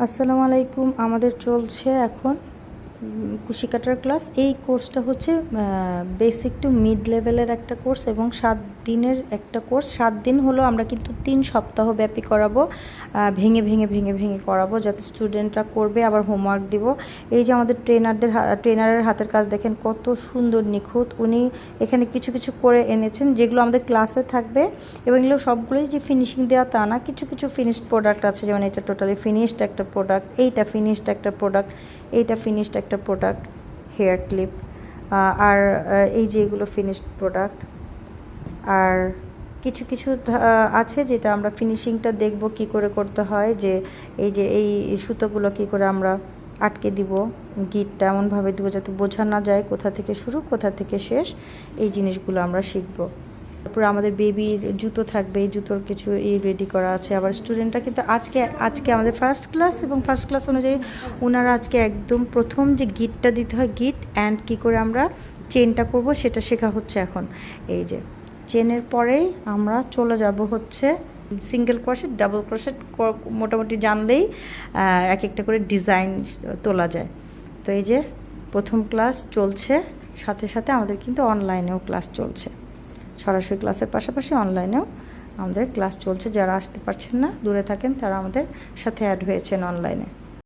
আসসালামু আলাইকুম। আমাদের চলছে এখন কুশি কাটার ক্লাস। এই কোর্সটা হচ্ছে বেসিক টু মিড লেভেলের একটা কোর্স এবং 7 দিনের একটা কোর্স। 7 দিন হলো, আমরা কিন্তু 3 সপ্তাহ ব্যাপী করাবো, ভেঙে ভেঙে ভেঙে ভেঙে করাবো যাতে স্টুডেন্টরা করবে, আবার হোমওয়ার্ক দিব। এই যে আমাদের ট্রেনারের হাতের কাজ দেখেন কত সুন্দর নিখুঁত। উনি এখানে কিছু কিছু করে এনেছেন যেগুলো আমাদের ক্লাসে থাকবে, এবং এগুলো সবগুলোই যে ফিনিশিং দেওয়া তা না, কিছু কিছু ফিনিশড প্রোডাক্ট আছে, যেমন এটা টোটালি ফিনিশড একটা প্রোডাক্ট, এইটা ফিনিশড একটা প্রোডাক্ট, এইটা ফিনিশড একটা প্রোডাক্ট, হেয়ার ক্লিপ, আর এই যে এগুলো ফিনিশড প্রোডাক্ট। আর কিছু কিছু আছে যেটা আমরা ফিনিশিংটা দেখব কি করে করতে হয়, যে এই সুতোগুলো কি করে আমরা আটকে দিব, গিটটা এমনভাবে দিব যাতে বোঝা না যায় কোথা থেকে শুরু কোথা থেকে শেষ। এই জিনিসগুলো আমরা শিখব। তারপরে আমাদের বেবির জুতো থাকবে, এই জুতোর কিছু রেডি করা আছে। আবার স্টুডেন্টরা কিন্তু আজকে আমাদের ফার্স্ট ক্লাস, এবং ফার্স্ট ক্লাস অনুযায়ী ওনারা আজকে একদম প্রথম যে গিটটা দিতে হয়, গিট অ্যান্ড কী করে আমরা চেনটা করব সেটা শেখা হচ্ছে এখন। এই যে চেনের পরেই আমরা চলে যাব হচ্ছে সিঙ্গেল ক্রোশেট, ডাবল ক্রোশেট মোটামুটি জানলেই এক একটা করে ডিজাইন তোলা যায়। তো এই যে প্রথম ক্লাস চলছে, সাথে সাথে আমাদের কিন্তু অনলাইনেও ক্লাস চলছে। সরাসরি ক্লাসের পাশাপাশি অনলাইনেও আমাদের ক্লাস চলছে। যারা আসতে পারছেন না, দূরে থাকেন, তারা আমাদের সাথে অ্যাড হয়েছেন অনলাইনে।